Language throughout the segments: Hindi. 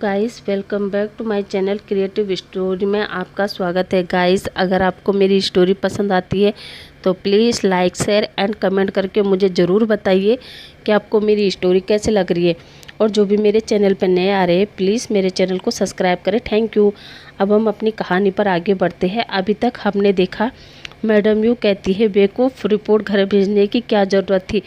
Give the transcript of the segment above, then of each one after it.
Guys, welcome back to my channel creative story में आपका स्वागत है। गाइस, अगर आपको मेरी स्टोरी पसंद आती है तो please like share and comment करके मुझे ज़रूर बताइए कि आपको मेरी स्टोरी कैसे लग रही है। और जो भी मेरे चैनल पर नए आ रहे हैं प्लीज़ मेरे चैनल को सब्सक्राइब करें। Thank you. अब हम अपनी कहानी पर आगे बढ़ते हैं। अभी तक हमने देखा मैडम यू कहती है बेवकूफ़, रिपोर्ट घर भेजने की क्या ज़रूरत थी,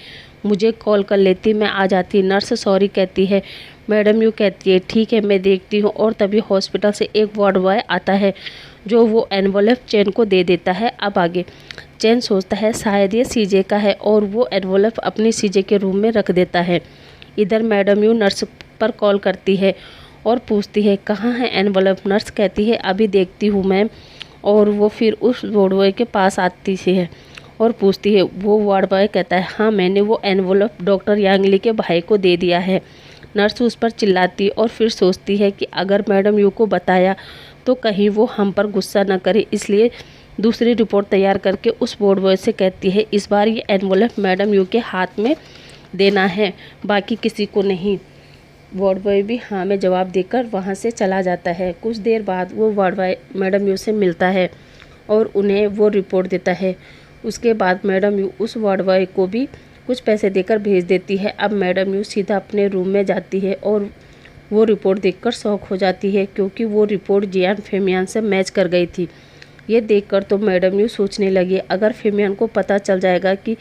मुझे कॉल कर लेती, मैं आ जाती। नर्स सॉरी कहती है। मैडम यू कहती है ठीक है मैं देखती हूँ। और तभी हॉस्पिटल से एक वार्ड बॉय आता है जो वो एनवलप चैन को दे देता है। अब आगे चैन सोचता है शायद ये सीजे का है और वो एनवलप अपनी सीजे के रूम में रख देता है। इधर मैडम यू नर्स पर कॉल करती है और पूछती है कहाँ है एनवलप। नर्स कहती है अभी देखती हूँ मैम। और वो फिर उस वार्ड बॉय के पास आती है और पूछती है। वो वार्ड बॉय कहता है हाँ मैंने वो एनवलप डॉक्टर यांगली के भाई को दे दिया है। नर्स उस पर चिल्लाती और फिर सोचती है कि अगर मैडम यू को बताया तो कहीं वो हम पर गुस्सा न करे, इसलिए दूसरी रिपोर्ट तैयार करके उस वार्ड बॉय से कहती है इस बार ये एनवलप मैडम यू के हाथ में देना है, बाकी किसी को नहीं। वार्ड बॉय भी हाँ में जवाब देकर वहाँ से चला जाता है। कुछ देर बाद वो वार्ड बॉय मैडम यू से मिलता है और उन्हें वो रिपोर्ट देता है। उसके बाद मैडम यू उस वार्ड बॉय को भी कुछ पैसे देकर भेज देती है। अब मैडम यू सीधा अपने रूम में जाती है और वो रिपोर्ट देखकर शॉक हो जाती है क्योंकि वो रिपोर्ट जियान फेमियान से मैच कर गई थी। ये देखकर तो मैडम यू सोचने लगी अगर फेमियान को पता चल जाएगा कि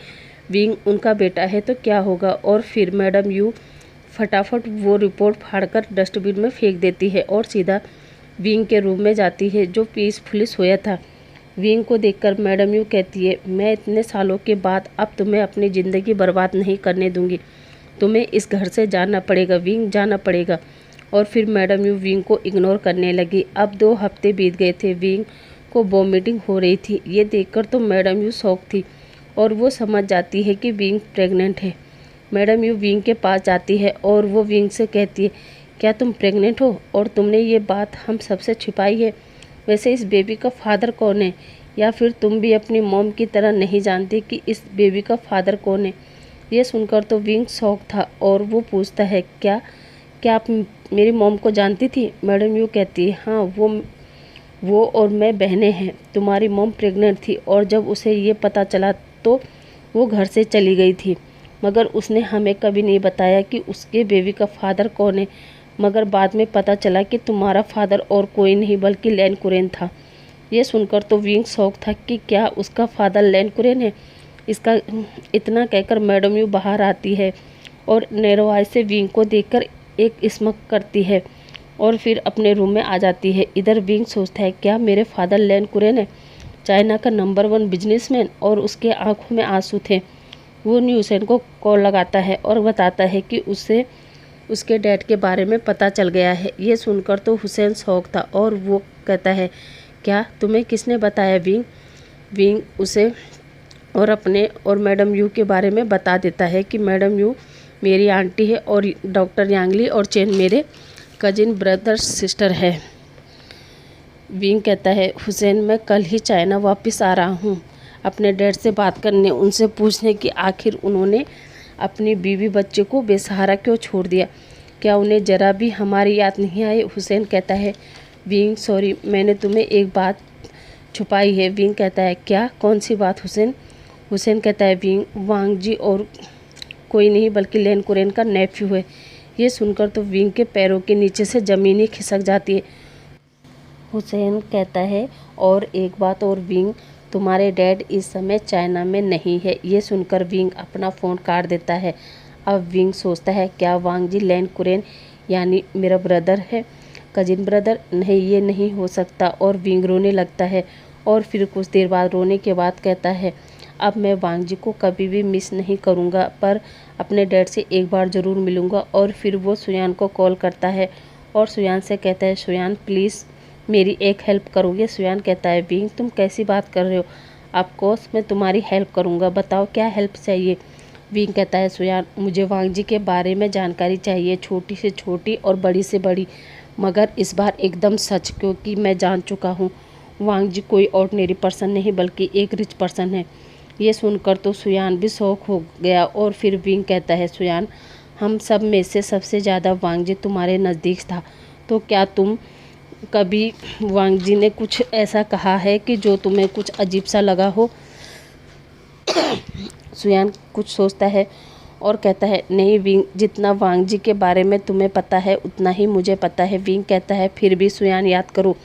विंग उनका बेटा है तो क्या होगा। और फिर मैडम यू फटाफट वो रिपोर्ट फाड़कर डस्टबिन में फेंक देती है और सीधा विंग के रूम में जाती है जो पीसफुली सोया था। विंग को देखकर मैडम यू कहती है मैं इतने सालों के बाद अब तुम्हें अपनी ज़िंदगी बर्बाद नहीं करने दूंगी, तुम्हें इस घर से जाना पड़ेगा, विंग जाना पड़ेगा। और फिर मैडम यू विंग को इग्नोर करने लगी। अब 2 हफ्ते बीत गए थे। विंग को वॉमिटिंग हो रही थी। ये देखकर तो मैडम यू शॉक थी और वो समझ जाती है कि विंग प्रेग्नेंट है। मैडम यू विंग के पास जाती है और वो विंग से कहती है क्या तुम प्रेग्नेंट हो और तुमने ये बात हम सबसे छिपाई है? वैसे इस बेबी का फादर कौन है? या फिर तुम भी अपनी मॉम की तरह नहीं जानती कि इस बेबी का फादर कौन है? ये सुनकर तो विंग शॉक था और वो पूछता है क्या क्या आप मेरी मॉम को जानती थी? मैडम यू कहती है हाँ वो और मैं बहनें हैं। तुम्हारी मॉम प्रेग्नेंट थी और जब उसे ये पता चला तो वो घर से चली गई थी, मगर उसने हमें कभी नहीं बताया कि उसके बेबी का फादर कौन है। मगर बाद में पता चला कि तुम्हारा फादर और कोई नहीं बल्कि लैन कुरेन था। ये सुनकर तो विंग शौक था कि क्या उसका फादर लैन कुरेन है। इसका इतना कहकर मैडम यू बाहर आती है और नैरो आई से विंग को देखकर एक स्मक करती है और फिर अपने रूम में आ जाती है। इधर विंग सोचता है क्या मेरे फादर लैन कुरेन है, चाइना का नंबर 1 बिजनेसमैन। और उसके आंखों में आंसू थे। वो न्यूसेन को कॉल लगाता है और बताता है कि उसे उसके डैड के बारे में पता चल गया है। ये सुनकर तो हुसैन शौक था और वो कहता है क्या तुम्हें किसने बताया? विंग उसे और अपने और मैडम यू के बारे में बता देता है कि मैडम यू मेरी आंटी है और डॉक्टर यांगली और चेन मेरे कजिन ब्रदर सिस्टर है। विंग कहता है हुसैन मैं कल ही चाइना वापस आ रहा हूँ अपने डैड से बात करने, उनसे पूछने कि आखिर उन्होंने अपनी बीवी बच्चे को बेसहारा क्यों छोड़ दिया, क्या उन्हें ज़रा भी हमारी याद नहीं आई? हुसैन कहता है विंग सॉरी मैंने तुम्हें एक बात छुपाई है। विंग कहता है क्या, कौन सी बात हुसैन? हुसैन कहता है विंग वांग जी और कोई नहीं बल्कि लैन कुरेन का नेफ्यू है। ये सुनकर तो विंग के पैरों के नीचे से ज़मीन ही खिसक जाती है। हुसैन कहता है और एक बात और विंग, तुम्हारे डैड इस समय चाइना में नहीं है। ये सुनकर विंग अपना फ़ोन काट देता है। अब विंग सोचता है क्या वांग जी लैन कुरेन यानी मेरा ब्रदर है, कजिन ब्रदर? नहीं ये नहीं हो सकता। और विंग रोने लगता है और फिर कुछ देर बाद रोने के बाद कहता है अब मैं वांग जी को कभी भी मिस नहीं करूँगा पर अपने डैड से एक बार ज़रूर मिलूँगा। और फिर वो सुयान को कॉल करता है और सुयान से कहता है सुयान प्लीज़ मेरी एक हेल्प करोगे? सुयान कहता है विंग तुम कैसी बात कर रहे हो, ऑफकोर्स मैं तुम्हारी हेल्प करूँगा, बताओ क्या हेल्प चाहिए? विंग कहता है सुयान मुझे वांग जी के बारे में जानकारी चाहिए, छोटी से छोटी और बड़ी से बड़ी, मगर इस बार एकदम सच, क्योंकि मैं जान चुका हूँ वांग जी कोई ऑर्डिनरी पर्सन नहीं बल्कि एक रिच पर्सन है। ये सुनकर तो सुयान भी शौक हो गया और फिर विंग कहता है सुयान हम सब में से सबसे ज़्यादा वांग जी तुम्हारे नज़दीक था, तो क्या तुम कभी वांग जी ने कुछ ऐसा कहा है कि जो तुम्हें कुछ अजीब सा लगा हो? सुयान कुछ सोचता है और कहता है, नहीं विंग, जितना वांग जी के बारे में तुम्हें पता है उतना ही मुझे पता है। विंग कहता है, फिर भी सुयान याद करो,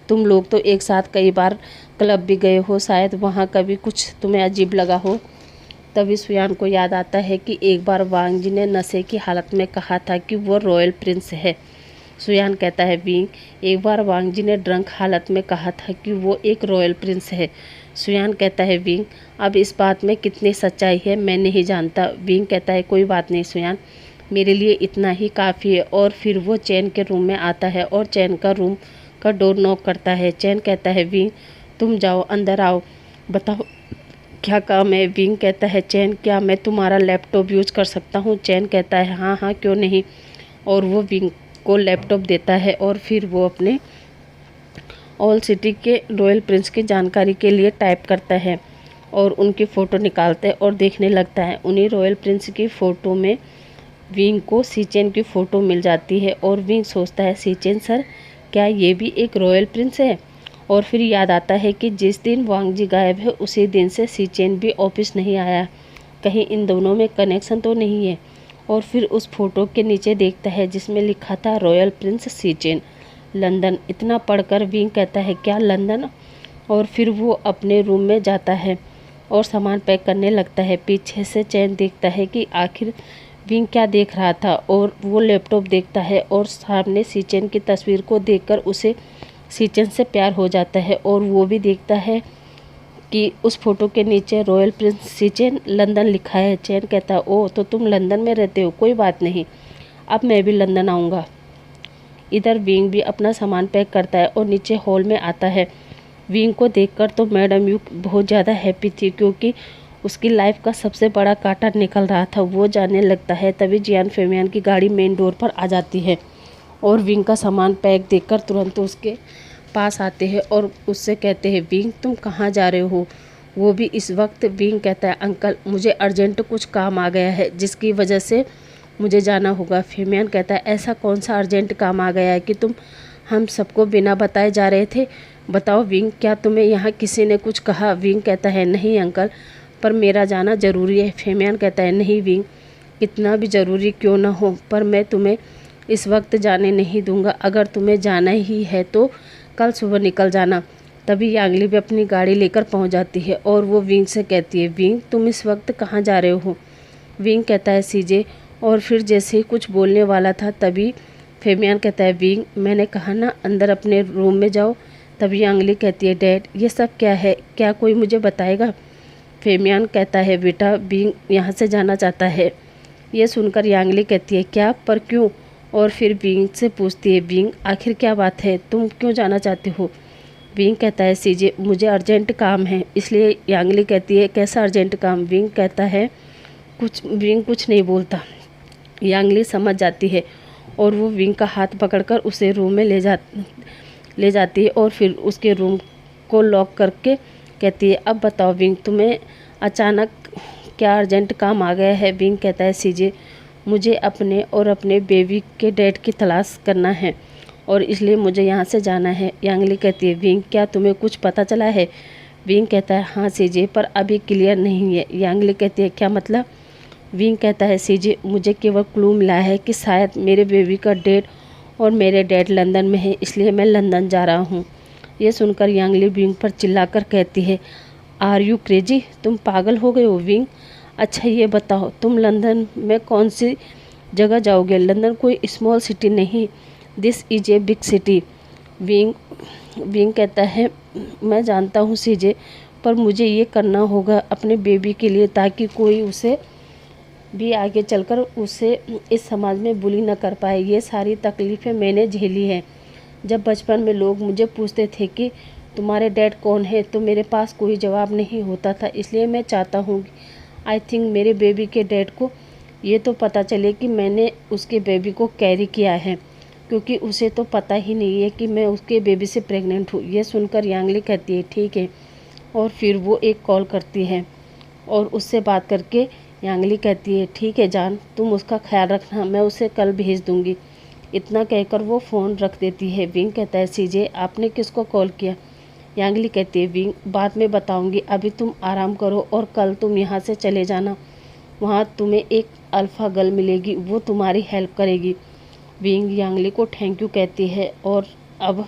तुम लोग तो एक साथ कई बार क्लब भी गए हो, शायद वहाँ कभी कुछ तुम्हें अजीब लगा हो। तभी सुयान को याद आता है कि एक बार वांग जी ने नशे की हालत में कहा था कि वो रॉयल प्रिंस है। सुयान कहता है, विंग, एक बार वांग जी ने ड्रंक हालत में कहा था कि वो एक रॉयल प्रिंस है। सुयान कहता है, विंग, अब इस बात में कितनी सच्चाई है मैं नहीं जानता। विंग कहता है, कोई बात नहीं सुयान, मेरे लिए इतना ही काफ़ी है। और फिर वो चैन के रूम में आता है और चैन का रूम का डोर नॉक करता है। चैन कहता है, विंग, तुम जाओ, अंदर आओ, बताओ क्या काम है। विंग कहता है, चैन, क्या मैं तुम्हारा लैपटॉप यूज़ कर सकता हूँ? चैन कहता है, हाँ हाँ, क्यों नहीं। और वो विंग को लैपटॉप देता है और फिर वो अपने ऑल सिटी के रॉयल प्रिंस की जानकारी के लिए टाइप करता है और उनकी फ़ोटो निकालता है और देखने लगता है। उन्हीं रॉयल प्रिंस की फ़ोटो में विंग को सीचेन की फ़ोटो मिल जाती है और विंग सोचता है, सीचेन सर, क्या ये भी एक रॉयल प्रिंस है? और फिर याद आता है कि जिस दिन वांग जी गायब है उसी दिन से सीचेन भी ऑफिस नहीं आया, कहीं इन दोनों में कनेक्शन तो नहीं है। और फिर उस फोटो के नीचे देखता है जिसमें लिखा था रॉयल प्रिंस सीचेन, लंदन। इतना पढ़कर विंग कहता है, क्या लंदन? और फिर वो अपने रूम में जाता है और सामान पैक करने लगता है। पीछे से चैन देखता है कि आखिर विंग क्या देख रहा था और वो लैपटॉप देखता है और सामने सीचेन की तस्वीर को देखकर उसे सीचेन से प्यार हो जाता है। और वो भी देखता है कि उस फोटो के नीचे रॉयल प्रिंस सीचेन लंदन लिखा है। चैन कहता है, ओह, तो तुम लंदन में रहते हो, कोई बात नहीं, अब मैं भी लंदन आऊँगा। इधर विंग भी अपना सामान पैक करता है और नीचे हॉल में आता है। विंग को देखकर तो मैडम यू बहुत ज़्यादा हैप्पी थी क्योंकि उसकी लाइफ का सबसे बड़ा कांटा निकल रहा था। वो जाने लगता है तभी जियान फेमियान की गाड़ी मेन डोर पर आ जाती है और विंग का सामान पैक देखकर तुरंत उसके पास आते हैं और उससे कहते हैं, विंग, तुम कहाँ जा रहे हो? वो भी इस वक्त। विंग कहता है, अंकल, मुझे अर्जेंट कुछ काम आ गया है जिसकी वजह से मुझे जाना होगा। फेमियान कहता है, ऐसा कौन सा अर्जेंट काम आ गया है कि तुम हम सबको बिना बताए जा रहे थे? बताओ विंग, क्या तुम्हें यहाँ किसी ने कुछ कहा? विंग कहता है, नहीं अंकल, पर मेरा जाना ज़रूरी है। फेमियान कहता है, नहीं विंग, कितना भी ज़रूरी क्यों ना हो, पर मैं तुम्हें इस वक्त जाने नहीं दूंगा। अगर तुम्हें जाना ही है तो कल सुबह निकल जाना। तभी यांगली भी अपनी गाड़ी लेकर पहुंच जाती है और वो विंग से कहती है, विंग, तुम इस वक्त कहाँ जा रहे हो? विंग कहता है, सीजे। और फिर जैसे ही कुछ बोलने वाला था तभी फेमियान कहता है, विंग, मैंने कहा ना अंदर अपने रूम में जाओ। तभी यांगली कहती है, डैड, ये सब क्या है? क्या कोई मुझे बताएगा? फेमियान कहता है, बेटा, विंग यहाँ से जाना चाहता है। ये सुनकर यांगली कहती है, क्या, पर क्यों? और फिर विंग से पूछती है, विंग, आखिर क्या बात है, तुम क्यों जाना चाहते हो? विंग कहता है, सीजे, मुझे अर्जेंट काम है, इसलिए। यांगली कहती है, कैसा अर्जेंट काम? विंग कहता है, कुछ। विंग कुछ नहीं बोलता। यांगली समझ जाती है और वो विंग का हाथ पकड़कर उसे रूम में ले जाती है और फिर उसके रूम को लॉक करके कहती है, अब बताओ विंग, तुम्हें अचानक क्या अर्जेंट काम आ गया है? विंग कहता है, सीजे, मुझे अपने और अपने बेबी के डैड की तलाश करना है और इसलिए मुझे यहाँ से जाना है। यांगली कहती है, विंग, क्या तुम्हें कुछ पता चला है? विंग कहता है, हाँ सीजे, पर अभी क्लियर नहीं है। यांगली कहती है, क्या मतलब? विंग कहता है, सीजे, मुझे केवल क्लू मिला है कि शायद मेरे बेबी का डैड और मेरे डैड लंदन में है, इसलिए मैं लंदन जा रहा हूँ। ये सुनकर यांगली विंग पर चिल्लाकर कहती है, आर यू क्रेजी? तुम पागल हो गए हो विंग? अच्छा ये बताओ, तुम लंदन में कौन सी जगह जाओगे? लंदन कोई स्मॉल सिटी नहीं, this is a big city. Wing कहता है, मैं जानता हूँ सीजे, पर मुझे ये करना होगा अपने बेबी के लिए, ताकि कोई उसे भी आगे चलकर उसे इस समाज में बुली न कर पाए। ये सारी तकलीफ़ें मैंने झेली हैं। जब बचपन में लोग मुझे पूछते थे कि तुम्हारे डैड कौन है, तो मेरे पास कोई जवाब नहीं होता था। इसलिए मैं चाहता हूँ, आई थिंक, मेरे बेबी के डैड को ये तो पता चले कि मैंने उसके बेबी को कैरी किया है, क्योंकि उसे तो पता ही नहीं है कि मैं उसके बेबी से प्रेग्नेंट हूँ। ये सुनकर यांगली कहती है, ठीक है। और फिर वो एक कॉल करती है और उससे बात करके यांगली कहती है, ठीक है जान, तुम उसका ख्याल रखना, मैं उसे कल भेज दूँगी। इतना कहकर वो फ़ोन रख देती है। विंग कहता है सीजे आपने किसको कॉल किया? यांगली कहती है विंग बाद में बताऊंगी, अभी तुम आराम करो और कल तुम यहाँ से चले जाना। वहाँ तुम्हें एक अल्फ़ा गर्ल मिलेगी, वो तुम्हारी हेल्प करेगी। विंग यांगली को थैंक यू कहती है और अब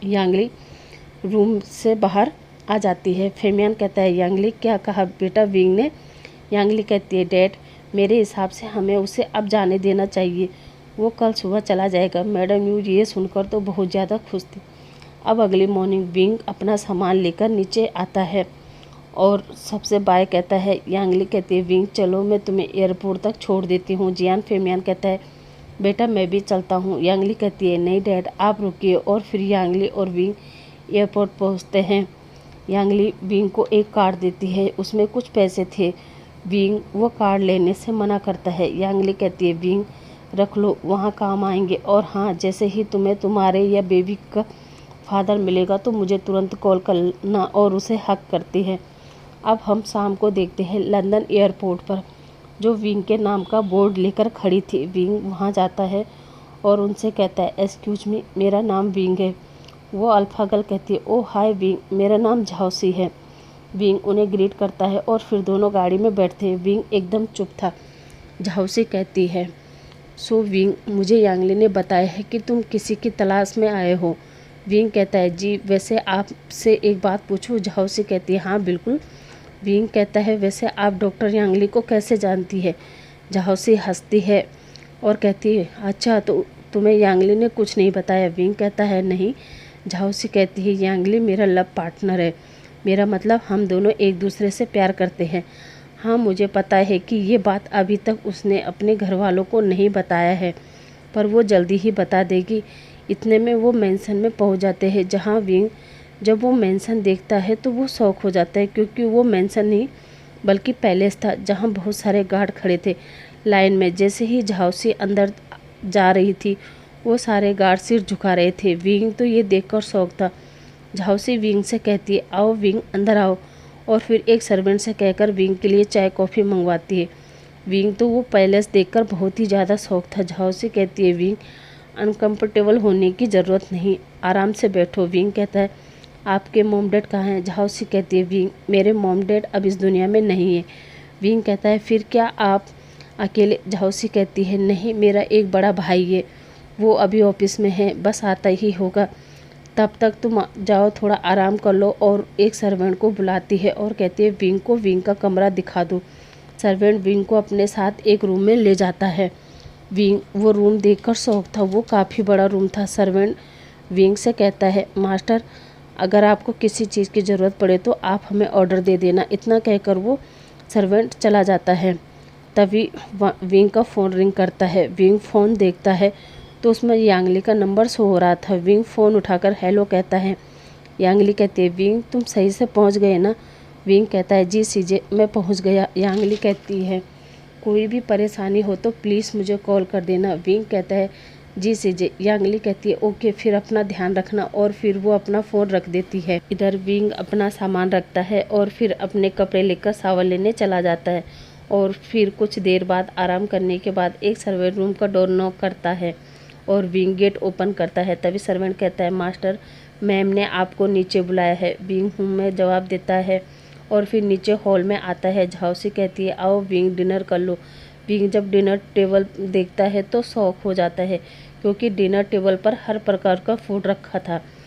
यांगली रूम से बाहर आ जाती है। फेमियन कहता है यांगली क्या कहा बेटा विंग ने? यांगली कहती है डैड मेरे हिसाब से हमें उसे अब जाने देना चाहिए, वो कल सुबह चला जाएगा। मैडम यू ये सुनकर तो बहुत ज़्यादा खुश थी। अब अगली मॉर्निंग विंग अपना सामान लेकर नीचे आता है और सबसे बाय कहता है। यांगली कहती है विंग चलो मैं तुम्हें एयरपोर्ट तक छोड़ देती हूँ। जियान फेमियन कहता है बेटा मैं भी चलता हूँ। यांगली कहती है नहीं डैड आप रुकिए, और फिर यांगली और विंग एयरपोर्ट पहुँचते हैं। यांगली विंग को एक कार्ड देती है, उसमें कुछ पैसे थे। विंग वो कार्ड लेने से मना करता है। यांगली कहती है विंग रख लो, वहाँ काम आएंगे, और हाँ जैसे ही तुम्हें तुम्हारे या बेबी का फादर मिलेगा तो मुझे तुरंत कॉल करना, और उसे हक करती है। अब हम शाम को देखते हैं लंदन एयरपोर्ट पर जो विंग के नाम का बोर्ड लेकर खड़ी थी। विंग वहाँ जाता है और उनसे कहता है एक्सक्यूज मी मेरा नाम विंग है। वो अल्फ़ा गर्ल कहती है ओह हाय विंग मेरा नाम झाउसी है। विंग उन्हें ग्रीट करता है और फिर दोनों गाड़ी में बैठते हैं। विंग एकदम चुप था। झाउसी कहती है सो विंग मुझे यांगली ने बताया है कि तुम किसी की तलाश में आए हो। विंग कहता है जी वैसे आपसे एक बात पूछूं? झाउसी कहती है हाँ बिल्कुल। विंग कहता है वैसे आप डॉक्टर यांगली को कैसे जानती है? झाउसी हंसती है और कहती है अच्छा तो तुम्हें यांगली ने कुछ नहीं बताया? विंग कहता है नहीं। झाउसी कहती है यांगली मेरा लव पार्टनर है, मेरा मतलब हम दोनों एक दूसरे से प्यार करते हैं। हाँ मुझे पता है कि ये बात अभी तक उसने अपने घर वालों को नहीं बताया है, पर वो जल्दी ही बता देगी। इतने में वो मेंशन में पहुंच जाते हैं जहाँ विंग जब वो मेंशन देखता है तो वो शौक हो जाता है, क्योंकि वो मेंशन नहीं बल्कि पैलेस था जहाँ बहुत सारे गार्ड खड़े थे लाइन में। जैसे ही झाउसी अंदर जा रही थी वो सारे गार्ड सिर झुका रहे थे। विंग तो ये देखकर शौक था। झाउसी विंग से कहती है आओ विंग अंदर आओ, और फिर एक सर्वेंट से कहकर विंग के लिए चाय कॉफ़ी मंगवाती है। विंग तो वो पैलेस देखकर बहुत ही ज़्यादा शौक था। झाउसी कहती है विंग अनकम्फर्टेबल होने की ज़रूरत नहीं, आराम से बैठो। विंग कहता है आपके मॉम डैड कहाँ हैं? झाउसी कहती है विंग मेरे मॉम डैड अब इस दुनिया में नहीं है। विंग कहता है फिर क्या आप अकेले? झाउसी कहती है नहीं मेरा एक बड़ा भाई है, वो अभी ऑफिस में है, बस आता ही होगा, तब तक तुम जाओ थोड़ा आराम कर लो। और एक सर्वेंट को बुलाती है और कहती है विंग को विंग का कमरा दिखा दो। सर्वेंट विंग को अपने साथ एक रूम में ले जाता है। विंग वो रूम देखकर शौक था, वो काफ़ी बड़ा रूम था। सर्वेंट विंग से कहता है मास्टर अगर आपको किसी चीज़ की ज़रूरत पड़े तो आप हमें ऑर्डर दे देना। इतना कहकर वो सर्वेंट चला जाता है। तभी विंग का फ़ोन रिंग करता है। विंग फ़ोन देखता है तो उसमें यांगली का नंबर शो हो रहा था। विंग फ़ोन उठाकर हेलो कहता है। यांगली कहती है विंग तुम सही से पहुंच गए ना? विंग कहता है जी सीजे मैं पहुंच गया। यांगली कहती है कोई भी परेशानी हो तो प्लीज़ मुझे कॉल कर देना। विंग कहता है जी सीजे। यांगली कहती है ओके फिर अपना ध्यान रखना, और फिर वो अपना फ़ोन रख देती है। इधर विंग अपना सामान रखता है और फिर अपने कपड़े लेकर शावर लेने चला जाता है। और फिर कुछ देर बाद आराम करने के बाद एक सर्वेंट रूम का डोर नॉक करता है और विंग गेट ओपन करता है। तभी सर्वेंट कहता है मास्टर मैम ने आपको नीचे बुलाया है। विंग हूँ मैं जवाब देता है और फिर नीचे हॉल में आता है। झाउसी कहती है आओ विंग डिनर कर लो। विंग जब डिनर टेबल देखता है तो शौक हो जाता है, क्योंकि डिनर टेबल पर हर प्रकार का फूड रखा था।